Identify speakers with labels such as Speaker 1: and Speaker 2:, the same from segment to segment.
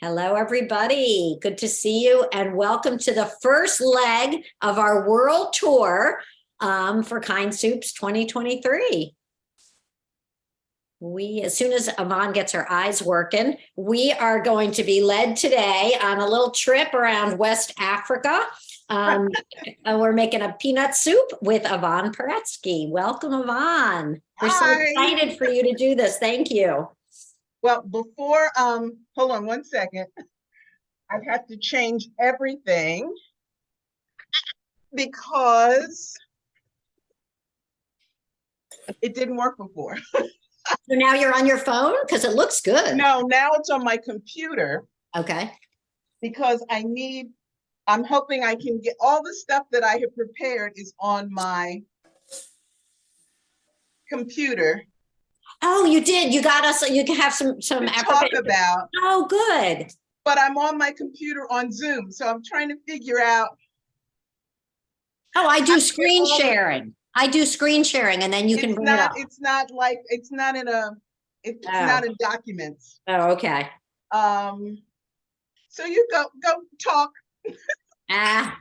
Speaker 1: Hello, everybody. Good to see you, and welcome to the first leg of our world tour for KindSoup's 2023. As soon as Yvonne gets her eyes working, we are going to be led today on a little trip around West Africa. We're making a peanut soup with Yvonne Paretsky. Welcome, Yvonne. We're so excited for you to do this. Thank you.
Speaker 2: Well, before, hold on one second. I've had to change everything because it didn't work before.
Speaker 1: So now you're on your phone? Because it looks good.
Speaker 2: No, now it's on my computer.
Speaker 1: Okay.
Speaker 2: Because I'm hoping I can get all the stuff that I have prepared is on my computer.
Speaker 1: Oh, you did. You got us. You can have some
Speaker 2: to talk about.
Speaker 1: Oh, good.
Speaker 2: But I'm on my computer on Zoom, so I'm trying to figure out.
Speaker 1: Oh, I do screen sharing. I do screen sharing, and then you can bring it up.
Speaker 2: It's not in documents.
Speaker 1: Oh, okay.
Speaker 2: So you go talk.
Speaker 1: Hi,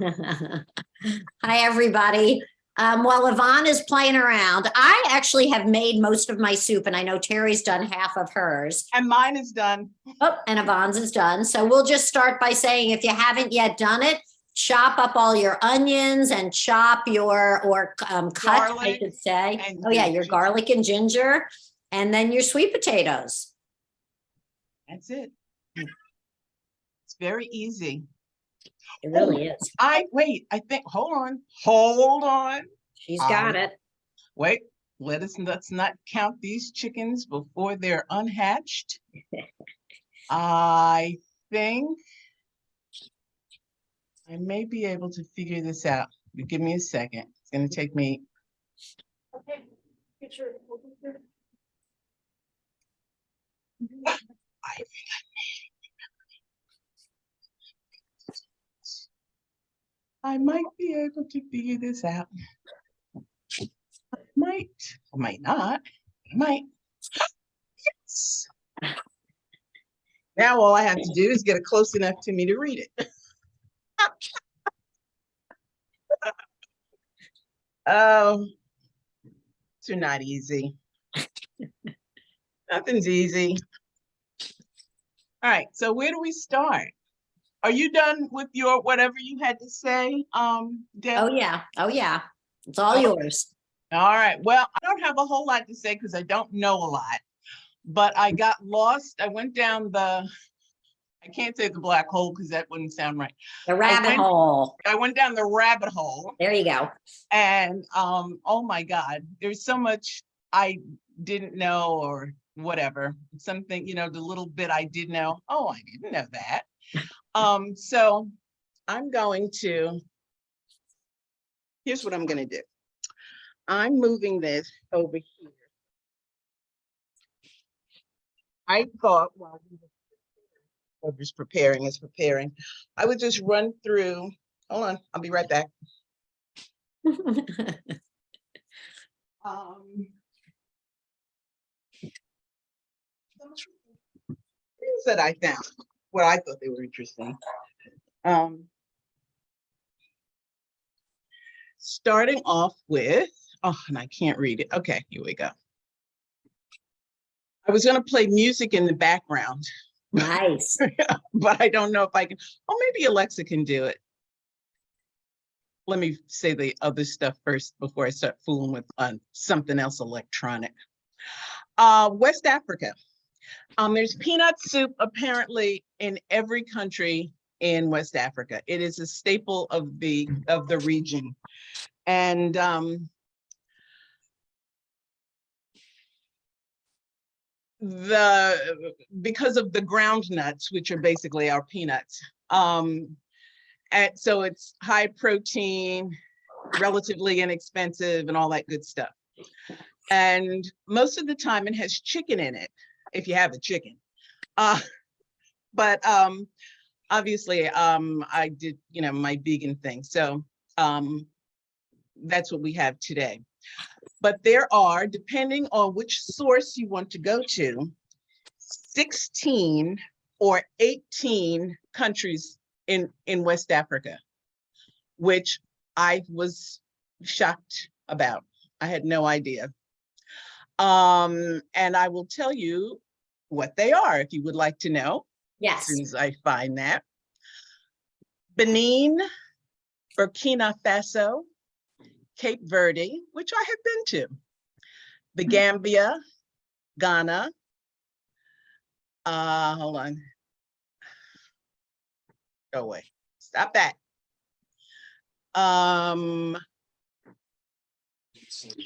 Speaker 1: everybody. While Yvonne is playing around, I actually have made most of my soup, and I know Terry's done half of hers.
Speaker 2: And mine is done.
Speaker 1: Oh, and Yvonne's is done. So we'll just start by saying, if you haven't yet done it, chop up all your onions and chop your, cut, garlic, I should say. Oh, yeah, your garlic and ginger, and then your sweet potatoes.
Speaker 2: That's it. It's very easy.
Speaker 1: It really is.
Speaker 2: Hold on.
Speaker 1: She's got it.
Speaker 2: Wait, let's not count these chickens before they're unhatched. I think I may be able to figure this out. Give me a second. It's going to take me. Okay. Get your. I might be able to figure this out. I might not. I might. Yes. Now all I have to do is get it close enough to me to read it. It's not easy. Nothing's easy. All right, so where do we start? Are you done with your whatever you had to say, Deb?
Speaker 1: Oh yeah. It's all yours.
Speaker 2: All right. Well, I don't have a whole lot to say because I don't know a lot, but I got lost. I went down I can't say the black hole because that wouldn't sound right.
Speaker 1: The rabbit hole.
Speaker 2: I went down the rabbit hole.
Speaker 1: There you go.
Speaker 2: And oh my God, there's so much I didn't know or whatever. Something, the little bit I did know. Oh, I didn't know that. So here's what I'm going to do. I'm moving this over here. I thought while whoever's preparing is preparing, I would just run through. Hold on, I'll be right back. Things that I found. Well, I thought they were interesting. Starting off with, and I can't read it. Okay, here we go. I was going to play music in the background.
Speaker 1: Nice.
Speaker 2: But I don't know if I can. Oh, maybe Alexa can do it. Let me say the other stuff first before I start fooling with something else electronic. West Africa. There's peanut soup apparently in every country in West Africa. It is a staple of the region, and because of the ground nuts, which are basically our peanuts, and so it's high protein, relatively inexpensive, and all that good stuff. And most of the time, it has chicken in it. If you have a chicken, but obviously I did my vegan thing, so that's what we have today. But there are, depending on which source you want to go to, 16 or 18 countries in West Africa, which I was shocked about. I had no idea. And I will tell you what they are if you would like to know.
Speaker 1: Yes.
Speaker 2: As soon as I find that. Benin, Burkina Faso, Cape Verde, which I have been to, the Gambia, Ghana, hold on. Go away. Stop that.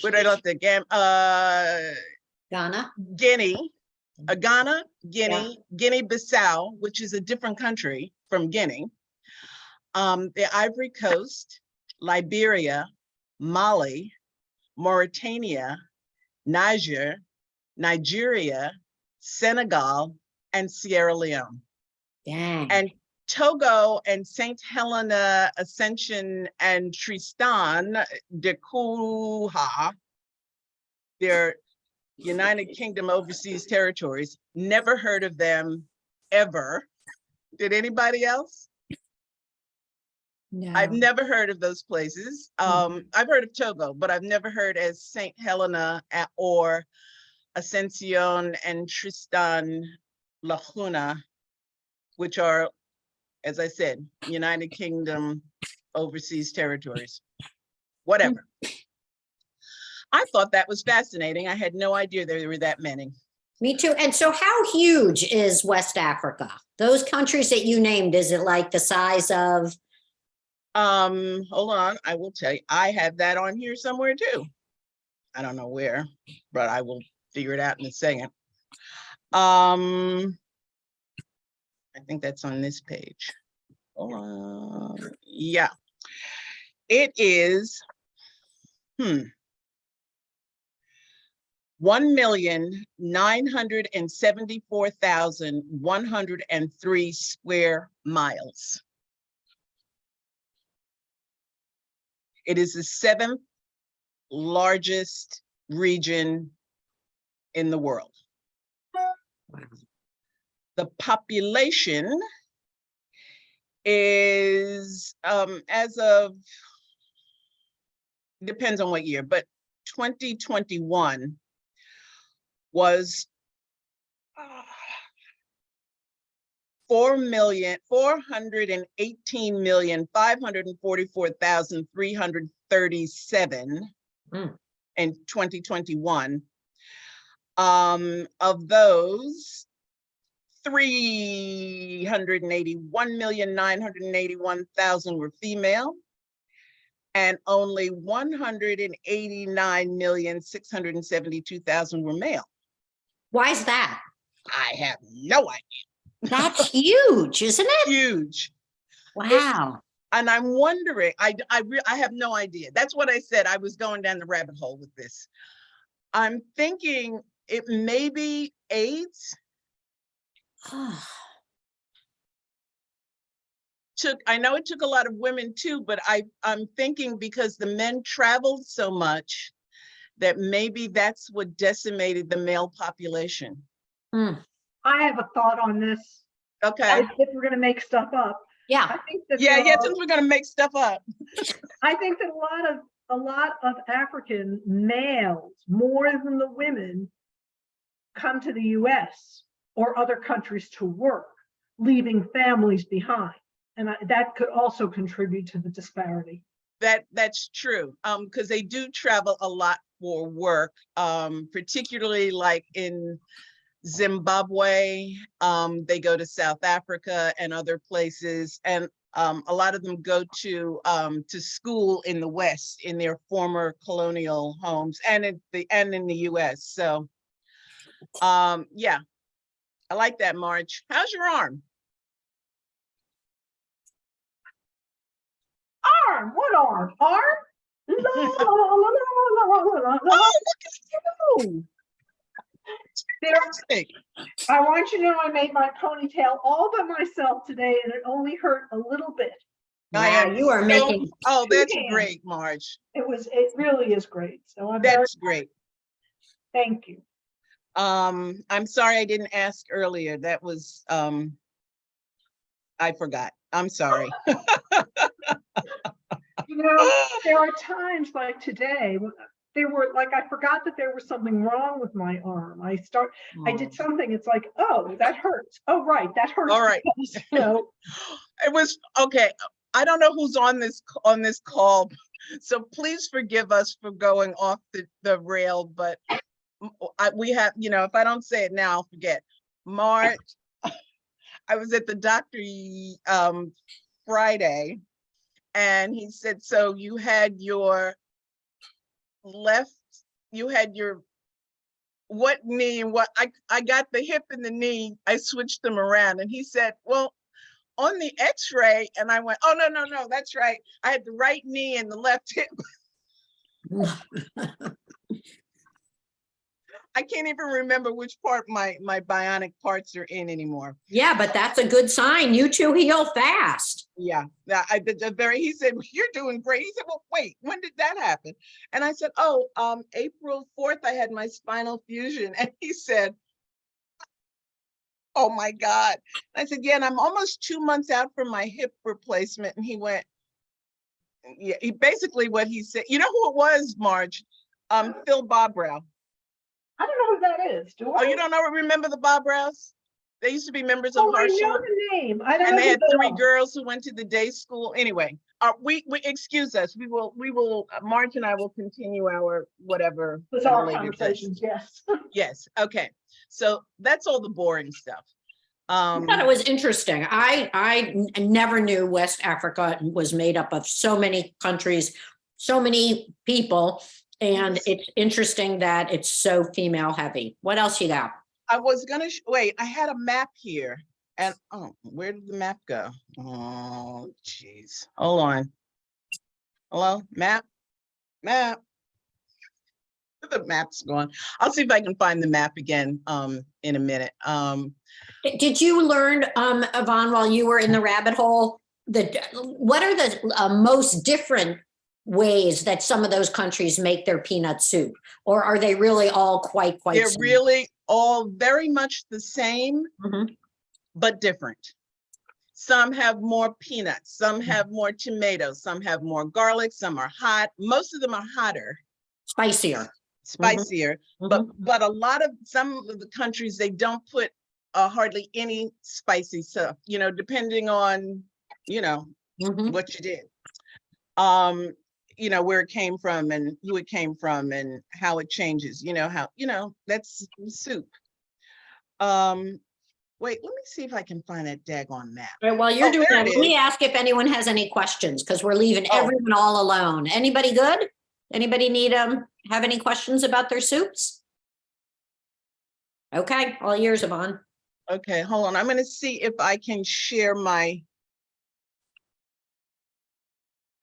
Speaker 2: What I love the
Speaker 1: Ghana.
Speaker 2: Guinea, Ghana, Guinea, Guinea-Bissau, which is a different country from Guinea, the Ivory Coast, Liberia, Mali, Mauritania, Nigeria, Senegal, and Sierra Leone.
Speaker 1: Dang.
Speaker 2: And Togo and St. Helena, Ascension, and Tristan de Cunha, they're United Kingdom overseas territories. Never heard of them ever. Did anybody else?
Speaker 1: No.
Speaker 2: I've never heard of those places. I've heard of Togo, but I've never heard as St. Helena or Ascension and Tristan La Cunha, which are, as I said, United Kingdom overseas territories. Whatever. I thought that was fascinating. I had no idea there were that many.
Speaker 1: Me too. And so how huge is West Africa? Those countries that you named, is it like the size of?
Speaker 2: Hold on, I will tell you. I have that on here somewhere too. I don't know where, but I will figure it out in a second. I think that's on this page. Hold on. Yeah. It is 1,974,103 square miles. It is the 7th largest region in the world.
Speaker 1: Wow.
Speaker 2: The population is, as of, depends on what year, but 2021 was 418,544,337 in 2021. Of those, 381,981,000 were female, and only 189,672,000 were male.
Speaker 1: Why is that?
Speaker 2: I have no idea.
Speaker 1: That's huge, isn't it?
Speaker 2: Huge.
Speaker 1: Wow.
Speaker 2: And I'm wondering, I have no idea. That's what I said. I was going down the rabbit hole with this. I'm thinking it may be AIDS. I know it took a lot of women too, but I'm thinking because the men traveled so much that maybe that's what decimated the male population.
Speaker 3: I have a thought on this.
Speaker 2: Okay.
Speaker 3: If we're going to make stuff up.
Speaker 1: Yeah.
Speaker 3: I think that
Speaker 2: since we're going to make stuff up.
Speaker 3: I think that a lot of African males, more than the women, come to the US or other countries to work, leaving families behind. And that could also contribute to the disparity.
Speaker 2: That's true, because they do travel a lot for work, particularly like in Zimbabwe. They go to South Africa and other places, and a lot of them go to school in the West, in their former colonial homes, and in the US. So, yeah, I like that, Marge. How's your arm?
Speaker 3: Arm? What arm? Arm? La, la, la, la, la, la, la.
Speaker 2: Oh, look at you! Fantastic.
Speaker 3: I want you to know I made my ponytail all by myself today, and it only hurt a little bit.
Speaker 1: Wow, you are making.
Speaker 2: Oh, that's great, Marge.
Speaker 3: It really is great. So
Speaker 2: that's great.
Speaker 3: Thank you.
Speaker 2: I'm sorry I didn't ask earlier. That was I forgot. I'm sorry.
Speaker 3: You know, there are times like today, there were like, I forgot that there was something wrong with my arm. I did something, it's like, oh, that hurts. Oh, right, that hurts.
Speaker 2: All right.
Speaker 3: Because, you know,
Speaker 2: It was okay. I don't know who's on this call, so please forgive us for going off the rail, but we have, if I don't say it now, I'll forget. March, I was at the doctor Friday, and he said, so you had your what knee and what I got the hip and the knee, I switched them around, and he said, well, on the x-ray, and I went, oh, no, that's right. I had the right knee and the left hip. I can't even remember which part my bionic parts are in anymore.
Speaker 1: Yeah, but that's a good sign. You two heal fast.
Speaker 2: Yeah, he said, you're doing great. He said, well, wait, when did that happen? And I said, oh, April 4th, I had my spinal fusion. And he said, oh my God. I said, yeah, and I'm almost 2 months out from my hip replacement. And he went, yeah, basically what he said, you know who it was, Marge? Phil Bobrow.
Speaker 3: I don't know who that is. Do I?
Speaker 2: Oh, you don't remember the Bobrows? They used to be members of
Speaker 3: Oh, I know
Speaker 2: Harsham.
Speaker 3: the name. I don't
Speaker 2: And
Speaker 3: know
Speaker 2: they had
Speaker 3: who
Speaker 2: 3
Speaker 3: are.
Speaker 2: girls who went to the day school. Anyway, we excuse us. We will, Marge and I will continue our whatever.
Speaker 3: It's
Speaker 2: at a
Speaker 3: our
Speaker 2: later date.
Speaker 3: conversations, yes.
Speaker 2: Yes. Okay. So that's all the boring stuff.
Speaker 1: I thought it was interesting. I never knew West Africa was made up of so many countries, so many people. And it's interesting that it's so female heavy. What else you got?
Speaker 2: I was gonna wait. I had a map here, and where did the map go? Oh, geez. Hold on. Hello, map. The map's gone. I'll see if I can find the map again in a minute.
Speaker 1: Did you learn, Yvonne, while you were in the rabbit hole, what are the most different ways that some of those countries make their peanut soup? Or are they really all quite
Speaker 2: They're
Speaker 1: similar?
Speaker 2: really all very much the same, but different. Some have more peanuts, some have more tomatoes, some have more garlic, some are hot. Most of them are hotter.
Speaker 1: Spicier.
Speaker 2: But a lot of some of the countries, they don't put hardly any spicy stuff, depending on, what you did. Where it came from and who it came from and how it changes, that's soup. Wait, let me see if I can find that daggone map.
Speaker 1: Right, while you're doing that, let me ask if anyone has any questions, because we're leaving everyone all alone. Anybody good? Anybody need have any questions about their soups? Okay, all yours, Yvonne.
Speaker 2: Okay, hold on. I'm going to see if I can share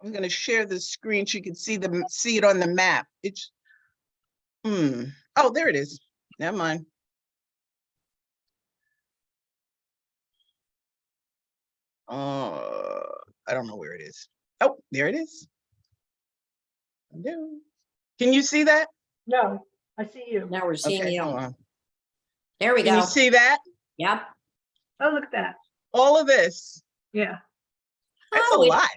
Speaker 2: I'm going to share the screen so you can see it on the map. It's oh, there it is. Never mind. I don't know where it is. Oh, there it is. Can you see that?
Speaker 3: No, I see you.
Speaker 1: Now we're seeing you.
Speaker 2: Hold on.
Speaker 1: There we go.
Speaker 2: Can you see that?
Speaker 1: Yep.
Speaker 3: Oh, look at that.
Speaker 2: All of this.
Speaker 3: Yeah.
Speaker 2: That's a lot.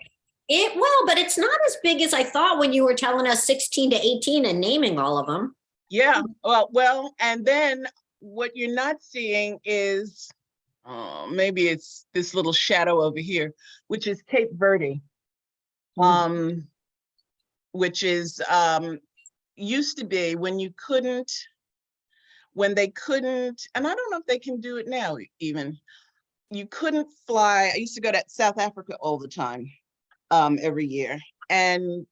Speaker 1: But it's not as big as I thought when you were telling us 16 to 18 and naming all of them.
Speaker 2: Yeah. Well, and then what you're not seeing is, maybe it's this little shadow over here, which is Cape Verde, which is used to be when they couldn't, and I don't know if they can do it now even, you couldn't fly. I used to go to South Africa all the time, every year, and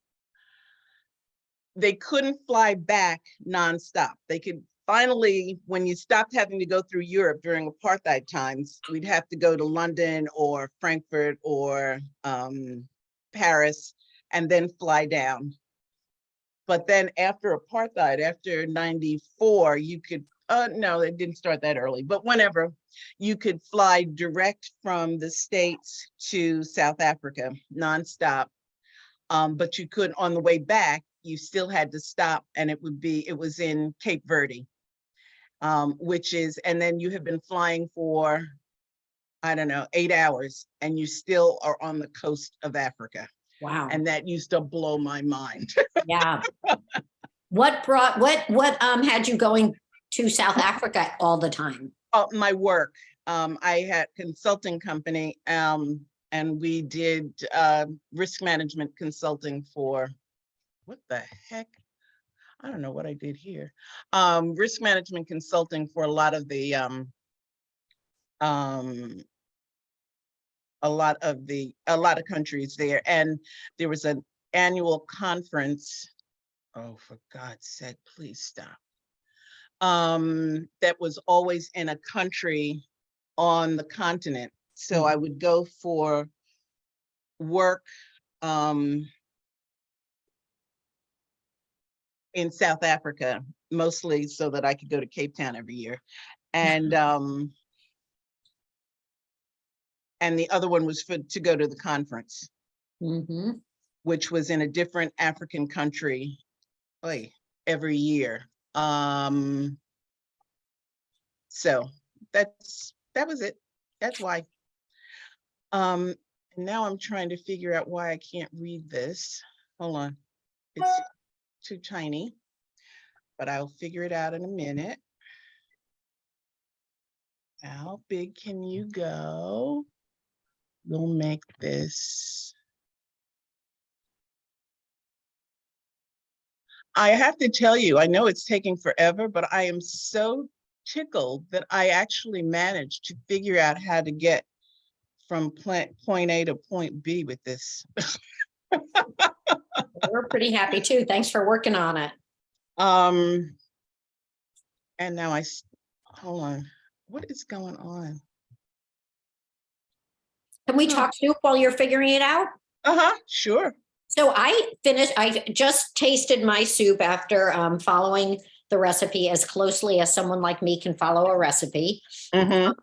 Speaker 2: they couldn't fly back nonstop. They could finally, when you stopped having to go through Europe during apartheid times, we'd have to go to London or Frankfurt or Paris and then fly down. But then after apartheid, after 94, you could, no, it didn't start that early, but whenever, you could fly direct from the States to South Africa nonstop. But you could, on the way back, you still had to stop, and it was in Cape Verde, which is, and then you have been flying for I don't know, 8 hours, and you still are on the coast of Africa.
Speaker 1: Wow.
Speaker 2: And that used to blow my mind.
Speaker 1: Yeah. What had you going to South Africa all the time?
Speaker 2: My work. I had consulting company, and we did risk management consulting for, what the heck? I don't know what I did here. Risk management consulting for a lot of the a lot of countries there, and there was an annual conference. Oh, for God's sake, please stop. That was always in a country on the continent. So I would go for work in South Africa, mostly so that I could go to Cape Town every year. And the other one was to go to the conference, which was in a different African country every year. So that was it. That's why. Now I'm trying to figure out why I can't read this. Hold on. It's too tiny, but I'll figure it out in a minute. How big can you go? We'll make this. I have to tell you, I know it's taking forever, but I am so tickled that I actually managed to figure out how to get from point A to point B with this.
Speaker 1: We're pretty happy too. Thanks for working on it.
Speaker 2: And now hold on. What is going on?
Speaker 1: Can we talk soup while you're figuring it out?
Speaker 2: Sure.
Speaker 1: So I just tasted my soup after following the recipe as closely as someone like me can follow a recipe. And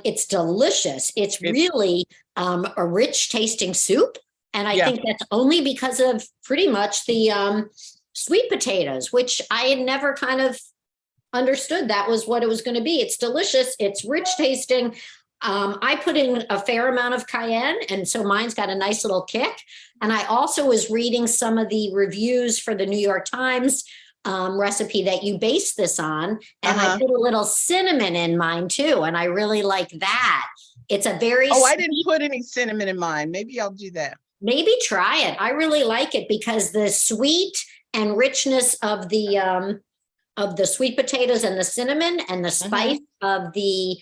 Speaker 1: it's delicious. It's really a rich tasting soup. And I think that's only because of pretty much the sweet potatoes, which I had never kind of understood that was what it was going to be. It's delicious. It's rich tasting. I put in a fair amount of cayenne, and so mine's got a nice little kick. And I also was reading some of the reviews for the New York Times recipe that you based this on, and I put a little cinnamon in mine too, and I really like that. It's a very
Speaker 2: I didn't put any cinnamon in mine. Maybe I'll do that.
Speaker 1: Maybe try it. I really like it because the sweet and richness of the sweet potatoes and the cinnamon and the spice of the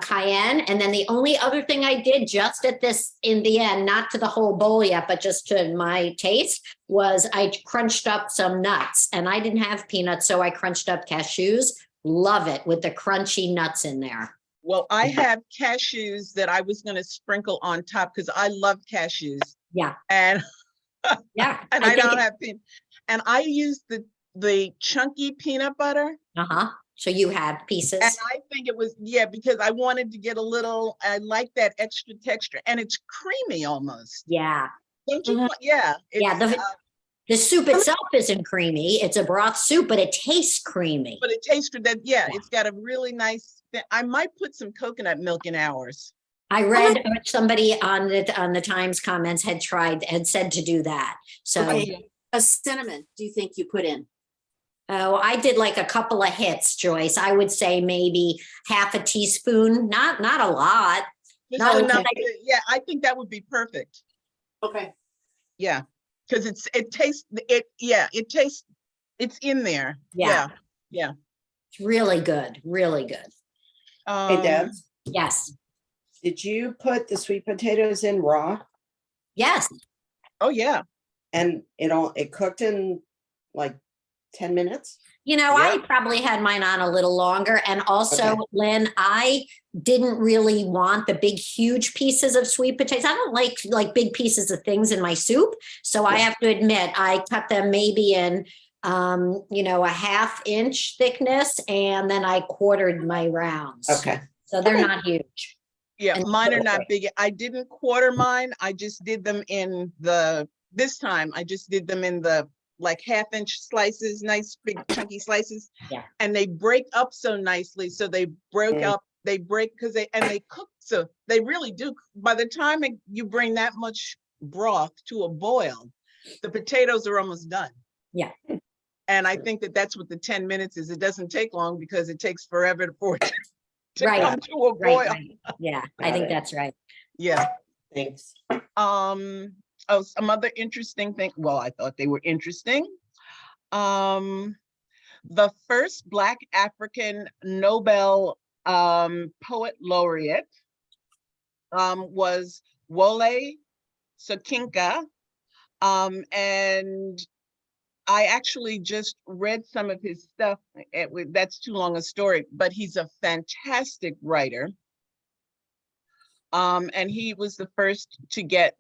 Speaker 1: cayenne. And then the only other thing I did just at this in the end, not to the whole bowl yet, but just to my taste, was I crunched up some nuts, and I didn't have peanuts, so I crunched up cashews. Love it with the crunchy nuts in there.
Speaker 2: Well, I have cashews that I was going to sprinkle on top because I love cashews.
Speaker 1: Yeah.
Speaker 2: And and I don't have peanut. And I use the chunky peanut butter.
Speaker 1: So you had pieces.
Speaker 2: And I think it was, because I wanted to get I like that extra texture, and it's creamy almost.
Speaker 1: Yeah.
Speaker 2: Don't you?
Speaker 1: The soup itself isn't creamy. It's a broth soup, but it tastes creamy.
Speaker 2: But it tastes that, it's got a really nice, I might put some coconut milk in ours.
Speaker 1: I read somebody on the Times comments had said to do that. So
Speaker 4: a cinnamon, do you think you put in?
Speaker 1: Oh, I did like a couple of hits, Joyce. I would say maybe half a teaspoon, not a lot.
Speaker 2: Not enough. I think that would be perfect.
Speaker 4: Okay.
Speaker 2: Yeah, because it's in there.
Speaker 1: Yeah. It's really good, really good.
Speaker 5: Hey, Deb.
Speaker 1: Yes.
Speaker 5: Did you put the sweet potatoes in raw?
Speaker 1: Yes.
Speaker 2: Oh yeah.
Speaker 5: And it cooked in like 10 minutes?
Speaker 1: I probably had mine on a little longer. And also, Lynn, I didn't really want the big, huge pieces of sweet potatoes. I don't like big pieces of things in my soup. So I have to admit, I cut them maybe in, a 1/2 inch thickness, and then I quartered my rounds.
Speaker 5: Okay.
Speaker 1: So they're not huge.
Speaker 2: Yeah, mine are not big. I didn't quarter mine. I just did them in this time I just did them in the like 1/2 inch slices, nice big chunky slices.
Speaker 1: Yeah.
Speaker 2: And they break up so nicely. So they broke up, because they cooked So they really do. By the time you bring that much broth to a boil, the potatoes are almost done.
Speaker 1: Yeah.
Speaker 2: And I think that that's what the 10 minutes is. It doesn't take long because it takes forever for it to
Speaker 1: Right.
Speaker 2: come to a boil.
Speaker 1: Right. Yeah, I
Speaker 5: Got
Speaker 1: think
Speaker 5: it.
Speaker 1: that's right.
Speaker 2: Yeah.
Speaker 5: Thanks.
Speaker 2: Oh, some other interesting thing. Well, I thought they were interesting. The first Black African Nobel poet laureate was Wole Soyinka. And I actually just read some of his stuff. That's too long a story, but he's a fantastic writer. And he was the first to get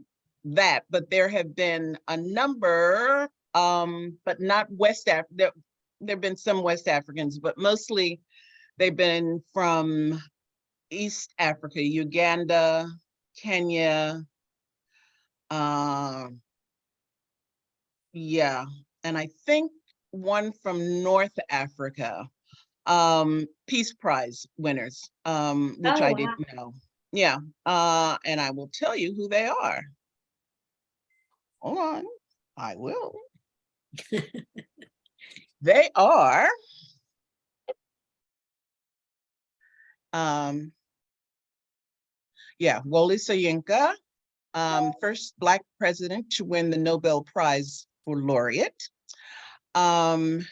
Speaker 2: that, but there have been a number, but not West Africa. There've been some West Africans, but mostly they've been from East Africa, Uganda, Kenya. Yeah, and I think one from North Africa, Peace Prize winners, which I didn't know. Yeah, and I will tell you who they are. Hold on, I will. They are yeah, Wole Soyinka, first Black president to win the Nobel Prize for laureate. No,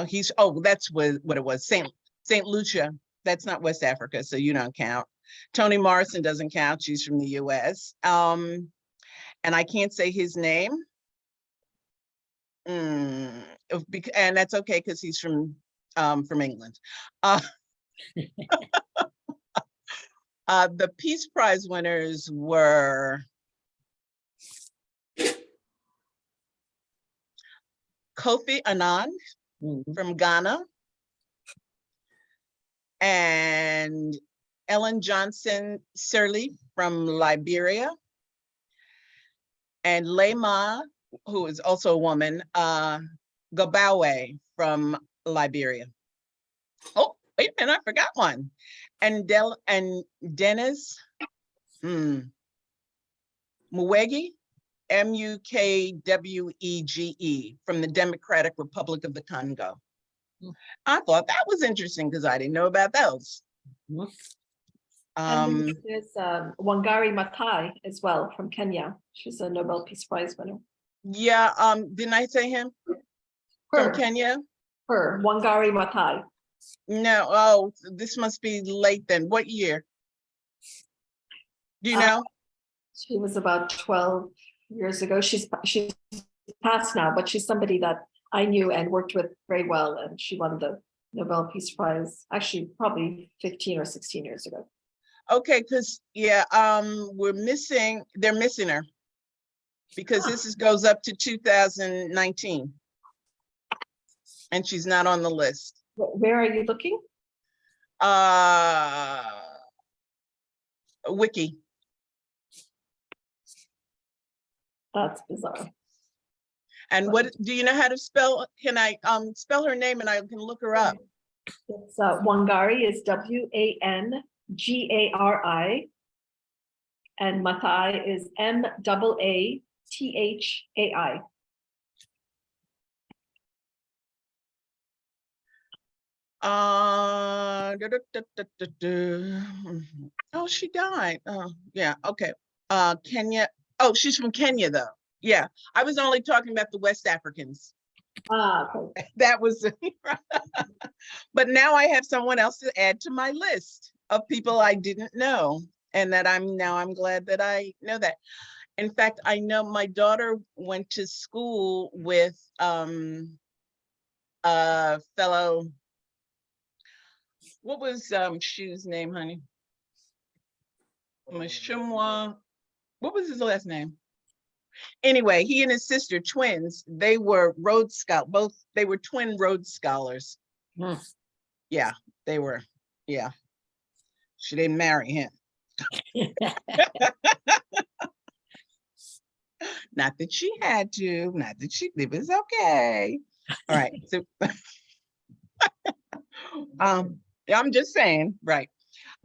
Speaker 2: he's, oh, that's what it was, Saint Lucia. That's not West Africa, so you don't count. Toni Morrison doesn't count, she's from the US. And I can't say his name. And that's okay, because he's from England. The Peace Prize winners were Kofi Annan from Ghana and Ellen Johnson Sirleaf from Liberia, and Lema, who is also a woman, Gabawe from Liberia. Oh, wait a minute, I forgot one. And Dennis Mukwege, Mukwege, from the Democratic Republic of the Congo. I thought that was interesting because I didn't know about those.
Speaker 6: And there's Wangari Maathai as well from Kenya. She's a Nobel Peace Prize winner.
Speaker 2: Yeah, didn't I say him? From Kenya?
Speaker 6: Her, Wangari Maathai.
Speaker 2: No, oh, this must be late then. What year? Do you know?
Speaker 6: She was about 12 years ago. She's passed now, but she's somebody that I knew and worked with very well, and she won the Nobel Peace Prize, actually probably 15 or 16 years ago.
Speaker 2: Okay, because yeah, they're missing her because this goes up to 2019 and she's not on the list.
Speaker 6: Where are you looking?
Speaker 2: Wiki.
Speaker 6: That's bizarre.
Speaker 2: And what do you know how to spell? Can I spell her name and I can look her up?
Speaker 6: It's Wangari is WANGARI, and Maathai is MAATHAI.
Speaker 2: Oh, she died. Oh, yeah. Okay. Kenya. Oh, she's from Kenya, though. Yeah, I was only talking about the West Africans.
Speaker 6: Okay.
Speaker 2: That was, but now I have someone else to add to my list of people I didn't know, and that I'm glad that I know that. In fact, I know my daughter went to school with a fellow. What was Shu's name, honey? Mashumwa. What was his last name? Anyway, he and his sister, twins, they were Rhodes Scholar, they were twin Rhodes Scholars. Yeah, they were, yeah. She didn't marry him. Not that she had to, not that it was okay. All right, so, I'm just saying, right.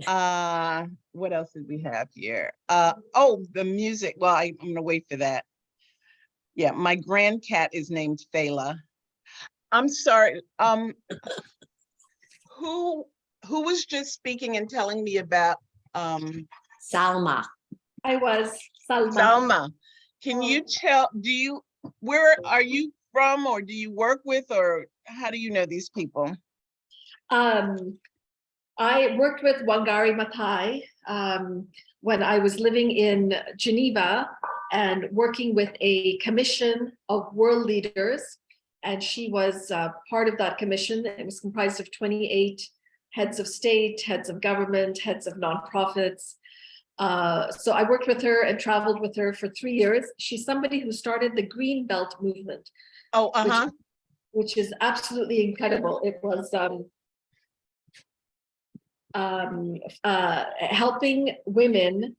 Speaker 2: What else did we have here? The music. Well, I'm gonna wait for that. Yeah, my grandcat is named Fela. I'm sorry. Who was just speaking and telling me about
Speaker 1: Salma.
Speaker 6: I was Salma.
Speaker 2: Salma? Can you tell, where are you from, or do you work with, or how do you know these people?
Speaker 6: I worked with Wangari Maathai when I was living in Geneva and working with a commission of world leaders. And she was part of that commission. It was comprised of 28 heads of state, heads of government, heads of nonprofits. So I worked with her and traveled with her for 3 years. She's somebody who started the Green Belt movement.
Speaker 2: Oh,
Speaker 6: which is absolutely incredible. It was helping women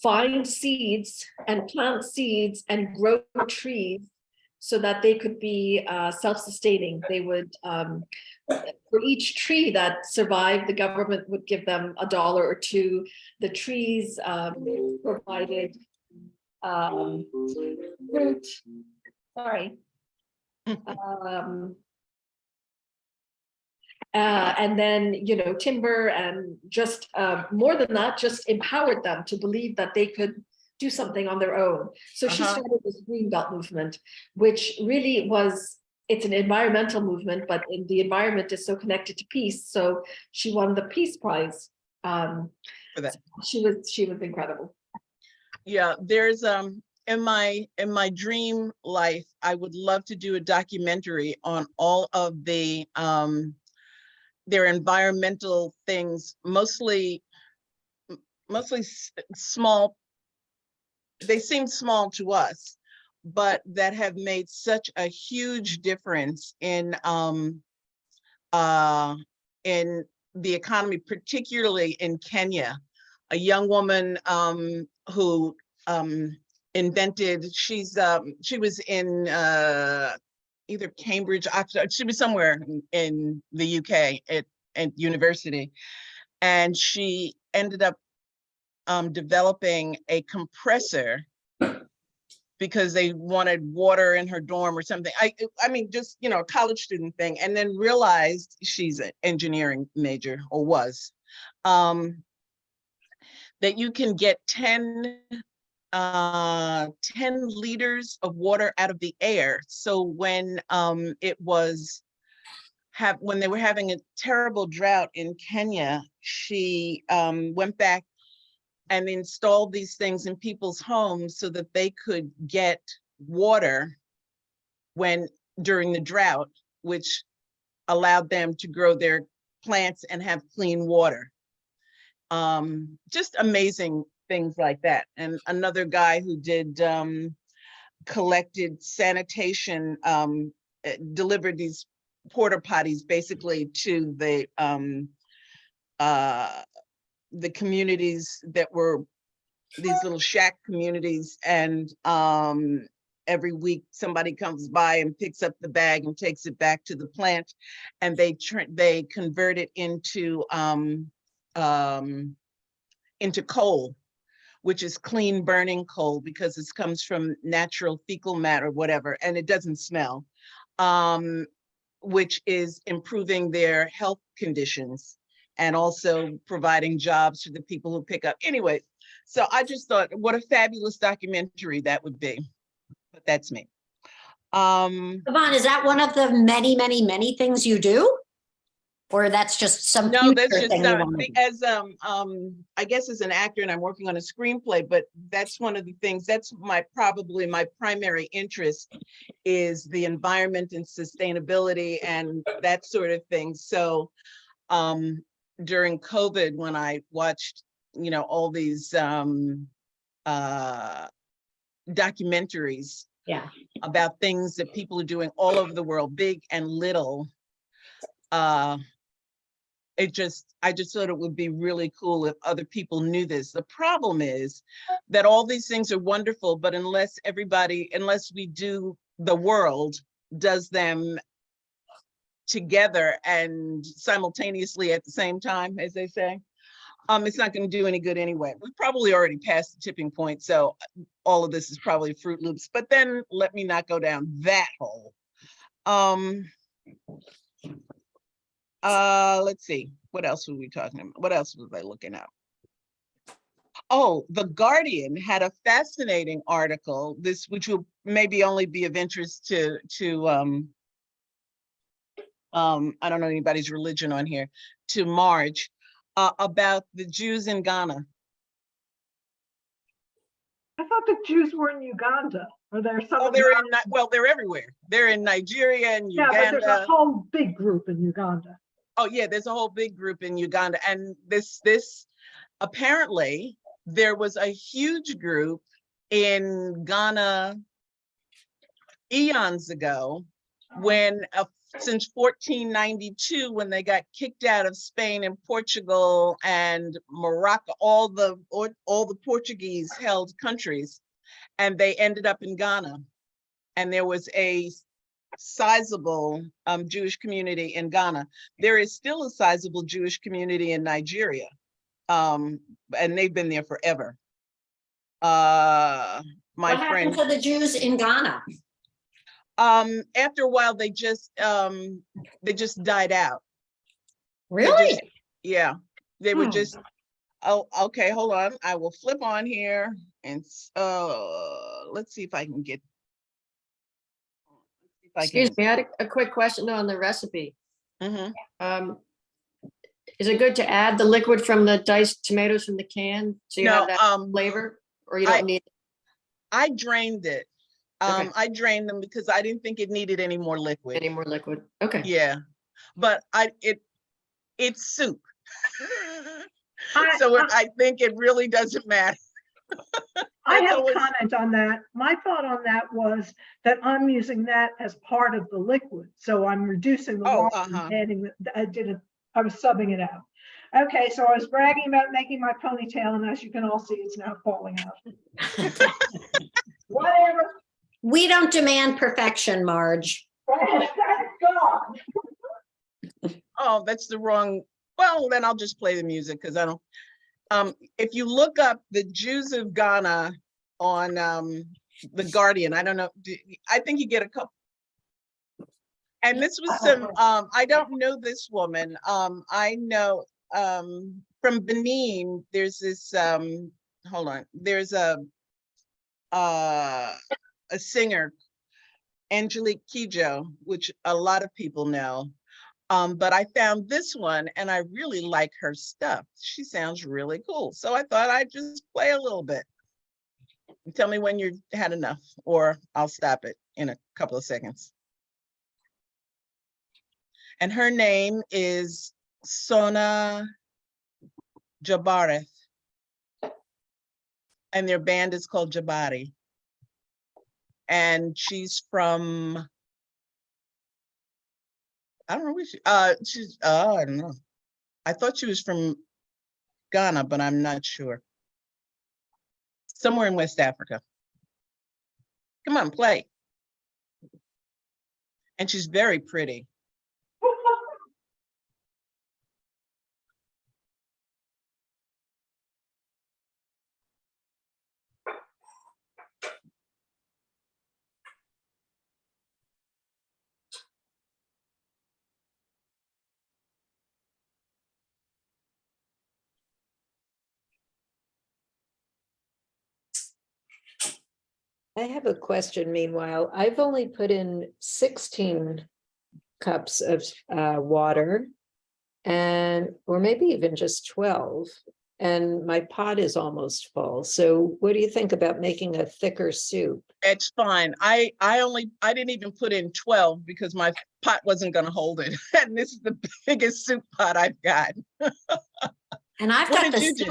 Speaker 6: find seeds and plant seeds and grow trees so that they could be self-sustaining. They would, for each tree that survived, the government would give them $1 or $2. The trees provided fruit. Sorry. And then, timber, and just more than that, just empowered them to believe that they could do something on their own. So she started this Green Belt movement, which really it's an environmental movement, but the environment is so connected to peace. So she won the Peace Prize.
Speaker 2: for that.
Speaker 6: She was incredible.
Speaker 2: Yeah, there's in my dream life, I would love to do a documentary on all of the their environmental things, mostly small. They seem small to us, but that have made such a huge difference in the economy, particularly in Kenya. A young woman who invented, she was in either Cambridge, Oxford, she was somewhere in the UK at university, and she ended up developing a compressor because they wanted water in her dorm or something. I mean, just, a college student thing, and then realized, she's an engineering major, or was, that you can get 10 liters of water out of the air. So when when they were having a terrible drought in Kenya, she went back and installed these things in people's homes so that they could get water during the drought, which allowed them to grow their plants and have clean water. Just amazing things like that. And another guy who did collected sanitation, delivered these porta potties basically to the communities that were these little shack communities, and every week somebody comes by and picks up the bag and takes it back to the plant, and they convert it into coal, which is clean burning coal, because it comes from natural fecal matter, whatever, and it doesn't smell, which is improving their health conditions and also providing jobs for the people who pick up. Anyway, so I just thought, what a fabulous documentary that would be. But that's me.
Speaker 1: Yvonne, is that one of the many, many, many things you do? Or that's just some
Speaker 2: No, that's
Speaker 1: future
Speaker 2: just
Speaker 1: thing you want to do?
Speaker 2: as I guess as an actor, and I'm working on a screenplay, but that's one of the things, that's probably my primary interest, is the environment and sustainability and that sort of thing. So during COVID, when I watched, all these documentaries about things that people are doing all over the world, big and little, I just thought it would be really cool if other people knew this. The problem is that all these things are wonderful, but unless the world does them together and simultaneously at the same time, as they say, it's not going to do any good anyway. We probably already passed the tipping point, so all of this is probably Fruit Loops. But then let me not go down that hole. Let's see. What else were we talking about? What else was I looking at? Oh, The Guardian had a fascinating article, this which will maybe only be of interest to I don't know anybody's religion on here, to Marge, about the Jews in Ghana.
Speaker 3: I thought the Jews were in Uganda. Or there's some
Speaker 2: Oh,
Speaker 3: of
Speaker 2: they're
Speaker 3: them.
Speaker 2: in, well, they're everywhere. They're in Nigeria and
Speaker 3: Yeah, but there's a
Speaker 2: Uganda.
Speaker 3: whole big group in Uganda.
Speaker 2: Oh yeah, there's a whole big group in Uganda. And this apparently there was a huge group in Ghana eons ago when since 1492, when they got kicked out of Spain and Portugal and Morocco, all the Portuguese held countries, and they ended up in Ghana. And there was a sizable Jewish community in Ghana. There is still a sizable Jewish community in Nigeria, and they've been there forever. My
Speaker 1: What
Speaker 2: friend,
Speaker 1: happened to the Jews in Ghana?
Speaker 2: after a while, they just died out.
Speaker 1: Really?
Speaker 2: Yeah, they were
Speaker 3: Hmm.
Speaker 2: just, oh, okay, hold on. I will flip on here and let's see if I can get.
Speaker 7: Excuse me, I had a quick question on the recipe.
Speaker 2: Mhm.
Speaker 7: Is it good to add the liquid from the diced tomatoes from the can? So you
Speaker 2: No,
Speaker 7: have that flavor, or you don't need?
Speaker 2: I drained it.
Speaker 7: Okay.
Speaker 2: I drained them because I didn't think it needed any more liquid.
Speaker 7: Any more liquid? Okay.
Speaker 2: Yeah, but it's soup.
Speaker 3: I-
Speaker 2: So I think it really doesn't matter.
Speaker 3: I
Speaker 2: That's
Speaker 3: have a
Speaker 2: always-
Speaker 3: comment on that. My thought on that was that I'm using that as part of the liquid. So I'm reducing the
Speaker 2: Oh,
Speaker 3: water and adding, I was subbing it out. Okay, so I was bragging about making my ponytail, and as you can all see, it's now falling out. Whatever.
Speaker 1: We don't demand perfection, Marge.
Speaker 3: Thank God.
Speaker 2: Oh, that's the wrong. Well, then I'll just play the music because I don't. If you look up the Jews of Ghana on The Guardian, I don't know. I think you get a couple. And this was some. I don't know this woman. I know from Benin. There's this. Hold on. There's a singer, Angelique Kidjo, which a lot of people know. But I found this one and I really like her stuff. She sounds really cool. So I thought I'd just play a little bit. Tell me when you had enough, or I'll stop it in a couple of seconds. And her name is Sona Jabareth. And their band is called Jabari. And she's from, I don't know where she's, I don't know. I thought she was from Ghana, but I'm not sure. Somewhere in West Africa. Come on, play. And she's very pretty.
Speaker 8: I have a question meanwhile. I've only put in 16 cups of water and, or maybe even just 12. And my pot is almost full. So what do you think about making a thicker soup?
Speaker 2: It's fine. I didn't even put in 12 because my pot wasn't gonna hold it. And this is the biggest soup pot I've got.
Speaker 1: And I've
Speaker 2: What
Speaker 1: got
Speaker 2: did
Speaker 1: the
Speaker 2: you do?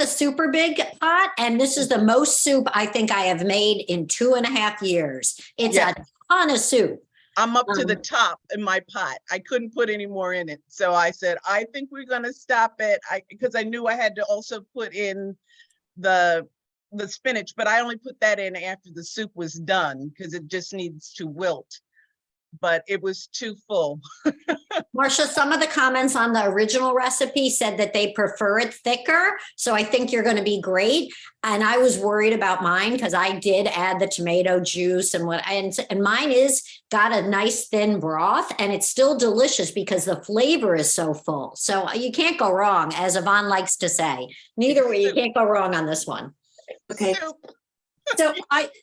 Speaker 1: super big pot, and this is the most soup I think I have made in 2.5 years. It's
Speaker 2: Yeah.
Speaker 1: a ton of soup.
Speaker 2: I'm up to the top in my pot. I couldn't put any more in it. So I said, I think we're gonna stop it. Because I knew I had to also put in the spinach, but I only put that in after the soup was done because it just needs to wilt. but it was too full.
Speaker 1: Marcia, some of the comments on the original recipe said that they prefer it thicker. So I think you're going to be great. And I was worried about mine because I did add the tomato juice and mine is got a nice thin broth and it's still delicious because the flavor is so full. So you can't go wrong, as Yvonne likes to say. Neither way, you can't go wrong on this one.
Speaker 4: Okay.
Speaker 2: Soup.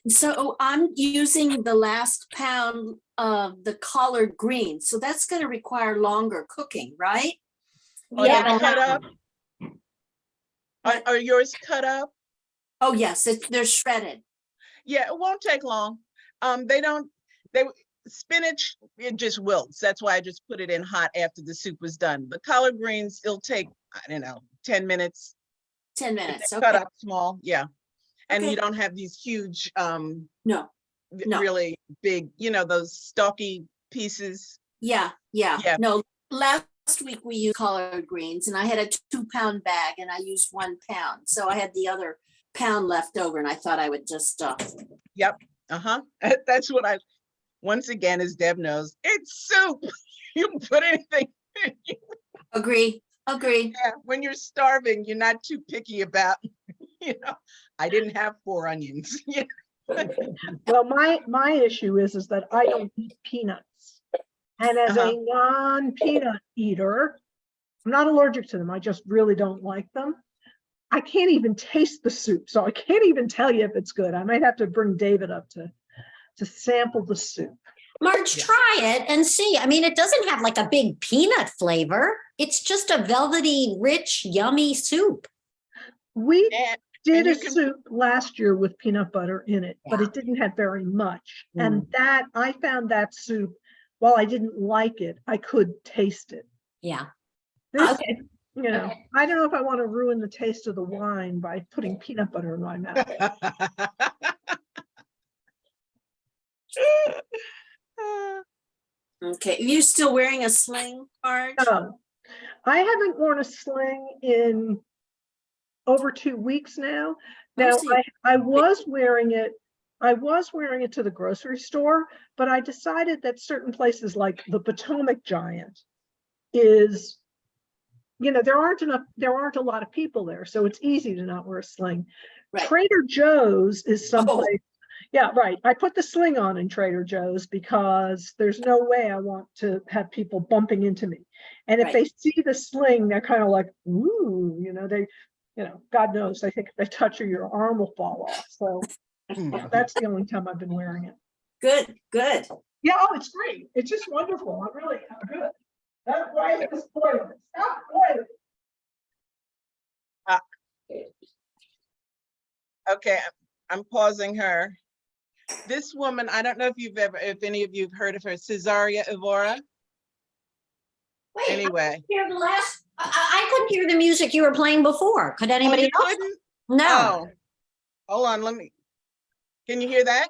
Speaker 4: So I'm using the last pound of the collard greens. So that's going to require longer cooking, right?
Speaker 2: Are
Speaker 1: Yeah,
Speaker 2: they
Speaker 1: but
Speaker 2: cut
Speaker 1: not-
Speaker 2: up? Are yours cut up?
Speaker 4: Oh, yes, they're shredded.
Speaker 2: Yeah, it won't take long. Spinach, it just wilts. That's why I just put it in hot after the soup was done. The collard greens, it'll take, I don't know, 10 minutes.
Speaker 4: 10 minutes.
Speaker 2: Cut
Speaker 4: Okay.
Speaker 2: up small, yeah. And
Speaker 4: Okay.
Speaker 2: you don't have these huge,
Speaker 4: No. No.
Speaker 2: really big, those stalky pieces.
Speaker 4: Yeah.
Speaker 2: Yeah.
Speaker 4: No, last week we used collard greens and I had a 2-pound bag and I used 1 pound. So I had the other pound left over and I thought I would just,
Speaker 2: Yep. Uh-huh. That's what once again, as Deb knows, it's soup. You can put anything.
Speaker 4: agree.
Speaker 2: Yeah, when you're starving, you're not too picky about, I didn't have 4 onions. Yeah.
Speaker 3: Well, my issue is that I don't eat peanuts. And as a non-peanut eater, I'm not allergic to them. I just really don't like them. I can't even taste the soup, so I can't even tell you if it's good. I might have to bring David up to sample the soup.
Speaker 1: Marge, try it and see. I mean, it doesn't have like a big peanut flavor. It's just a velvety, rich, yummy soup.
Speaker 3: We
Speaker 2: And
Speaker 3: did
Speaker 2: you
Speaker 3: a
Speaker 2: can-
Speaker 3: soup last year with peanut butter in it, but
Speaker 1: Yeah.
Speaker 3: it didn't have very much. And that I found that soup, while I didn't like it, I could taste it.
Speaker 1: Yeah.
Speaker 3: This,
Speaker 1: Okay.
Speaker 3: I don't know if I want to ruin the taste of the wine by putting peanut butter in my mouth.
Speaker 4: Okay. You're still wearing a sling, Marge?
Speaker 3: No, I haven't worn a sling in over 2 weeks now. Now,
Speaker 4: see.
Speaker 3: I was wearing it. I was wearing it to the grocery store, but I decided that certain places like the Potomac Giant is, there aren't a lot of people there, so it's easy to not wear a sling.
Speaker 4: Right.
Speaker 3: Trader Joe's is
Speaker 4: Oh.
Speaker 3: someplace. Yeah, right. I put the sling on in Trader Joe's because there's no way I want to have people bumping into me. And if
Speaker 4: Right.
Speaker 3: they see the sling, they're kind of like, ooh, God knows, I think if they touch you, your arm will fall off. So that's the only time I've been wearing it.
Speaker 4: Good.
Speaker 3: Yeah, oh, it's great. It's just wonderful. I'm really good. That's why it's boiling. Stop boiling.
Speaker 2: Okay, I'm pausing her. This woman, I don't know if any of you have heard of her, Cesaria Evora.
Speaker 1: Wait,
Speaker 2: Anyway.
Speaker 1: hear the last. I couldn't hear the music you were playing before. Could anybody
Speaker 2: you
Speaker 1: else?
Speaker 2: couldn't?
Speaker 1: No,
Speaker 2: Oh, hold on, can you hear that?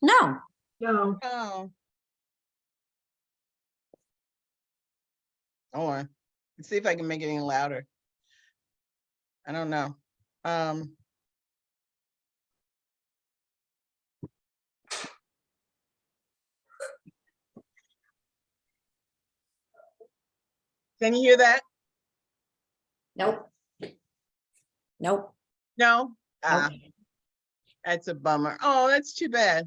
Speaker 1: no.
Speaker 3: No.
Speaker 2: Oh. Hold on, let's see if I can make it any louder. I don't know. Can you hear that?
Speaker 1: Nope. Nope.
Speaker 2: No?
Speaker 1: Nope.
Speaker 2: That's a bummer. Oh, that's too bad.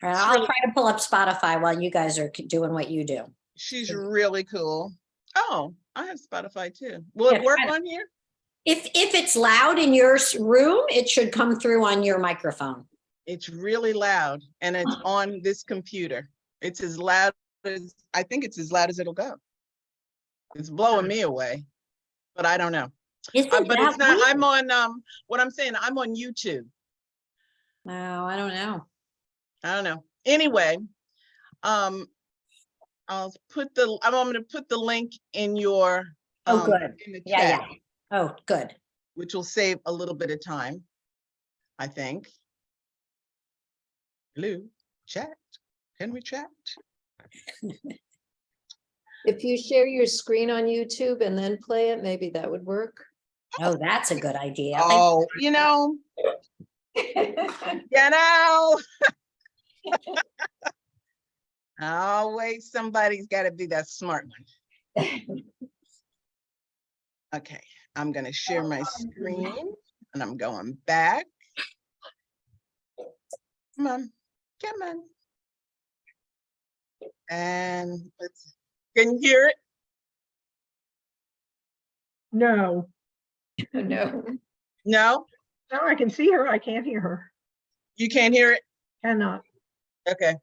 Speaker 1: All right, I'll try to pull up Spotify while you guys are doing what you do.
Speaker 2: She's really cool. Oh, I have Spotify too. Will
Speaker 1: Yeah,
Speaker 2: it work
Speaker 1: try to-
Speaker 2: on here?
Speaker 1: If it's loud in your room, it should come through on your microphone.
Speaker 2: It's really loud and it's on this computer. It's as loud as, I think it's as loud as it'll go. It's blowing me away, but I don't know.
Speaker 1: Isn't
Speaker 2: But it's
Speaker 1: that
Speaker 2: not,
Speaker 1: weird?
Speaker 2: I'm on, what I'm saying, I'm on YouTube.
Speaker 1: No, I don't know.
Speaker 2: I don't know. Anyway, I'm going to put the link in your,
Speaker 1: Oh, good.
Speaker 2: in the
Speaker 1: Yeah,
Speaker 2: chat,
Speaker 1: yeah. Oh, good.
Speaker 2: which will save a little bit of time, I think. Hello, chat. Can we chat?
Speaker 8: If you share your screen on YouTube and then play it, maybe that would work.
Speaker 1: Oh, that's a good idea.
Speaker 2: Oh, Always somebody's got to be that smart one. Okay, I'm gonna share my screen and I'm going back. Come on, come on. And can you hear it?
Speaker 3: No,
Speaker 8: No.
Speaker 2: No,
Speaker 3: no, I can see her. I can't hear her.
Speaker 2: you can't hear it?
Speaker 3: Cannot.
Speaker 2: Okay.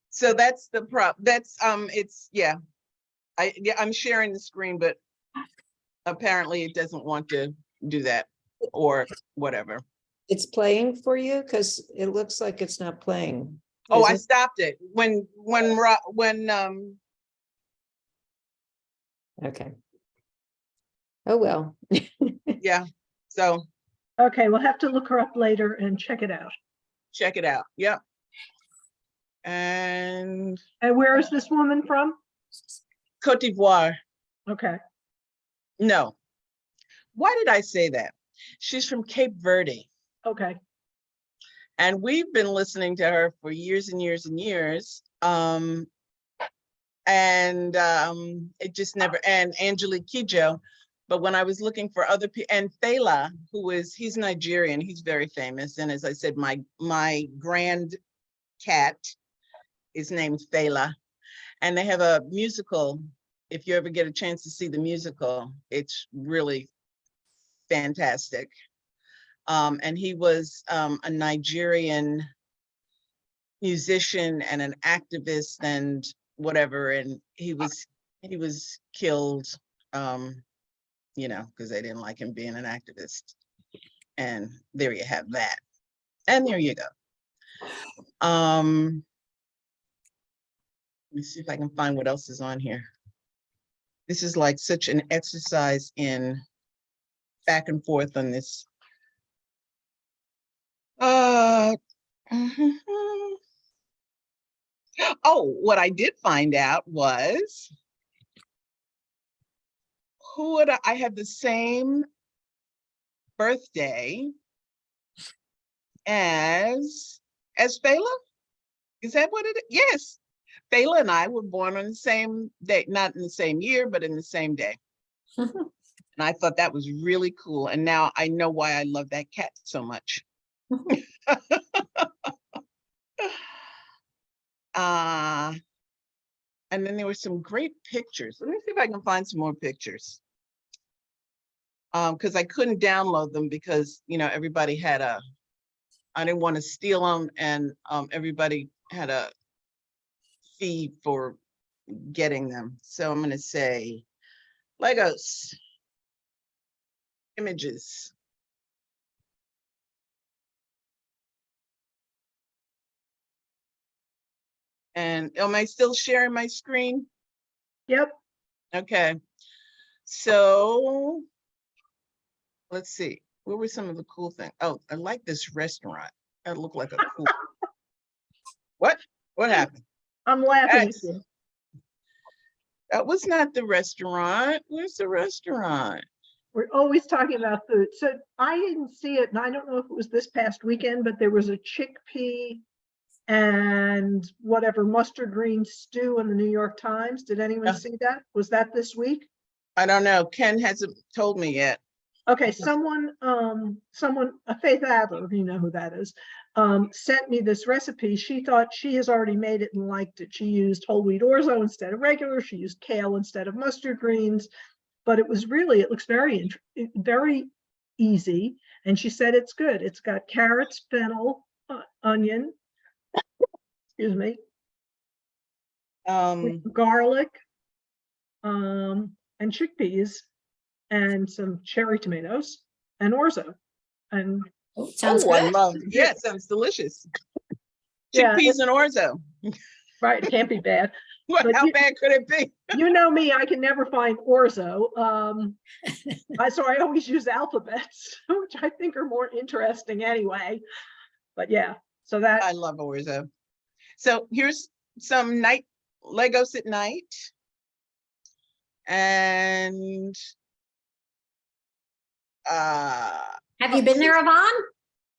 Speaker 2: So that's the that's, it's, yeah. I'm sharing the screen, but apparently it doesn't want to do that or whatever.
Speaker 8: It's playing for you because it looks like it's not playing.
Speaker 2: Oh,
Speaker 8: Is
Speaker 2: I
Speaker 8: it?
Speaker 2: stopped it when
Speaker 8: Okay. Oh, well.
Speaker 2: yeah. So
Speaker 3: Okay, we'll have to look her up later and check it out.
Speaker 2: check it out. Yep. And
Speaker 3: And where is this woman from?
Speaker 2: Cote d'Ivoire.
Speaker 3: Okay.
Speaker 2: No. Why did I say that? She's from Cape Verde.
Speaker 3: Okay.
Speaker 2: And we've been listening to her for years and years and years. It just never, and Angelique Kidjo. But when I was looking for other people, and Fela, he's Nigerian, he's very famous. And as I said, my grand cat is named Fela. And they have a musical. If you ever get a chance to see the musical, it's really fantastic. And he was a Nigerian musician and an activist and whatever, and he was killed, because they didn't like him being an activist. And there you have that. And there you go. Let me see if I can find what else is on here. This is like such an exercise in back and forth on this. Oh, what I did find out was I have the same birthday as Fela. Is that what it is? Yes. Fela and I were born on the same day, not in the same year, but in the same day. And I thought that was really cool. And now I know why I love that cat so much. And then there were some great pictures. Let me see if I can find some more pictures. Because I couldn't download them because, everybody had I didn't want to steal them, and everybody had a fee for getting them. So I'm going to say Legos, images. And am I still sharing my screen?
Speaker 3: Yep.
Speaker 2: Okay. So let's see. What were some of the cool things? Oh, I like this restaurant. That looked like a cool. What? What happened?
Speaker 3: I'm laughing at you.
Speaker 2: That was not the restaurant. Where's the restaurant?
Speaker 3: We're always talking about food. So I didn't see it, and I don't know if it was this past weekend, but there was a chickpea and whatever mustard green stew in the New York Times. Did anyone see that? Was that this week?
Speaker 2: I don't know. Ken hasn't told me yet.
Speaker 3: Okay, someone, Faith Adler, you know who that is, sent me this recipe. She thought she has already made it and liked it. She used whole wheat orzo instead of regular. She used kale instead of mustard greens, but it looks very easy. And she said it's good. It's got carrots, fennel, onion, excuse me, garlic, and chickpeas, and some cherry tomatoes and orzo. And
Speaker 1: Sounds
Speaker 2: I
Speaker 1: good.
Speaker 2: love. Yeah, it sounds delicious.
Speaker 3: Yeah,
Speaker 2: Chickpeas and orzo.
Speaker 3: right, it can't be bad.
Speaker 2: What?
Speaker 3: But
Speaker 2: How bad could it be?
Speaker 3: You know me, I can never find orzo. So I always use alphabets, which I think are more interesting anyway. But yeah, so that
Speaker 2: I love orzo. So here's some Legos at night. And
Speaker 1: Have you been there, Yvonne?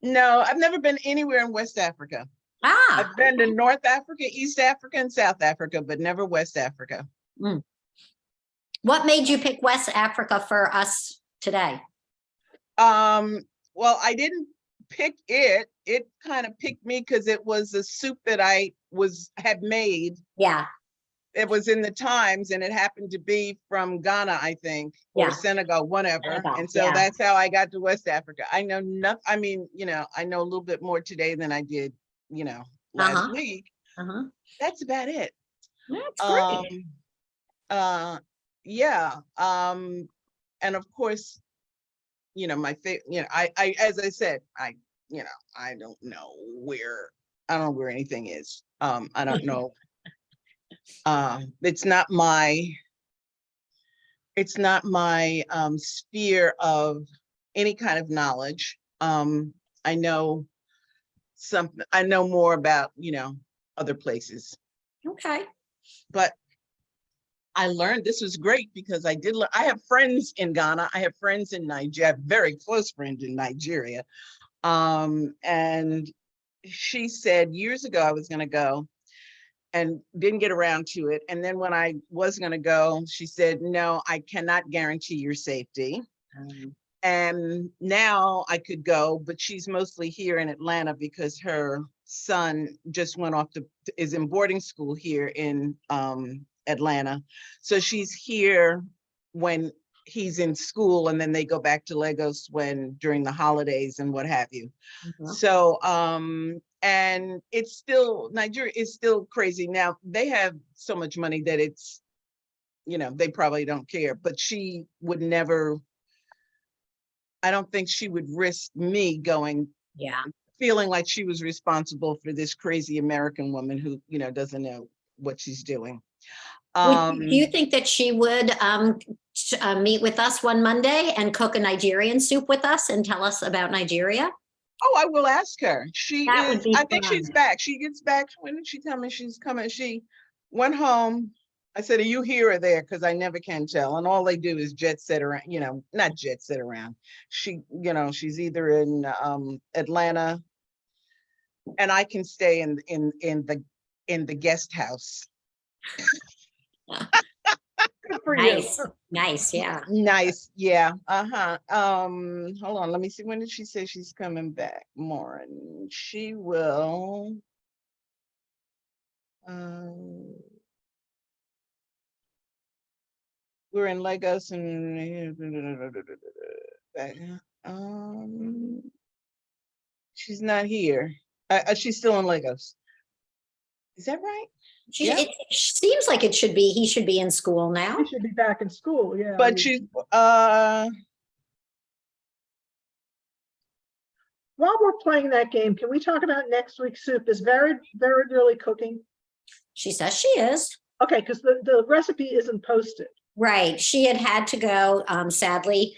Speaker 2: no, I've never been anywhere in West Africa.
Speaker 1: Ah,
Speaker 2: I've been to North Africa, East Africa, and South Africa, but never West Africa.
Speaker 1: what made you pick West Africa for us today?
Speaker 2: Well, I didn't pick it. It kind of picked me because it was a soup that I had made.
Speaker 1: Yeah,
Speaker 2: It was in the Times, and it happened to be from Ghana, I think, or
Speaker 1: Yeah.
Speaker 2: Senegal, whatever.
Speaker 1: Senegal,
Speaker 2: And so
Speaker 1: yeah.
Speaker 2: that's how I got to West Africa. I know nothing. I mean, I know a little bit more today than I did, last
Speaker 1: Uh-huh.
Speaker 2: week.
Speaker 1: uh-huh.
Speaker 2: That's about it.
Speaker 1: That's great.
Speaker 2: Yeah. And of course, my favorite, I as I said, I don't know where anything is. I don't know. It's not my sphere of any kind of knowledge. I know more about, other places,
Speaker 1: Okay.
Speaker 2: but I learned this was great because I have friends in Ghana. I have friends in Nigeria, very close friend in Nigeria. And she said years ago I was going to go and didn't get around to it. And then when I was going to go, she said, no, I cannot guarantee your safety. And now I could go, but she's mostly here in Atlanta because her son just went off is in boarding school here in Atlanta. So she's here when he's in school, and then they go back to Lagos during the holidays and what have you. So, and Nigeria is still crazy. Now they have so much money that it's, they probably don't care, but she would never, I don't think she would risk me going, feeling like she was responsible for this crazy American woman who, doesn't know what she's doing.
Speaker 1: Do you think that she would meet with us one Monday and cook a Nigerian soup with us and tell us about Nigeria?
Speaker 2: Oh, I will ask her. I think
Speaker 1: fun.
Speaker 2: she's back. She gets back. When did she tell me she's coming? She went home. I said, are you here or there? Because I never can tell. And all they do is jet set around, not jet set around. She's either in Atlanta, and I can stay in the guest house.
Speaker 3: Good for
Speaker 1: Nice.
Speaker 3: you.
Speaker 1: Nice. Yeah.
Speaker 2: Nice. Yeah. Hold on. Let me see. When did she say she's coming back? Lauren. She will. We're in Lagos and she's not here. She's still in Lagos. Is that right? Yeah.
Speaker 1: It seems like he should be in school now.
Speaker 3: He should be back in school, yeah.
Speaker 2: But she's
Speaker 3: While we're playing that game, can we talk about next week's soup? Is Vered really cooking?
Speaker 1: She says she is.
Speaker 3: Okay, because the recipe isn't posted.
Speaker 1: Right. She had to go, sadly,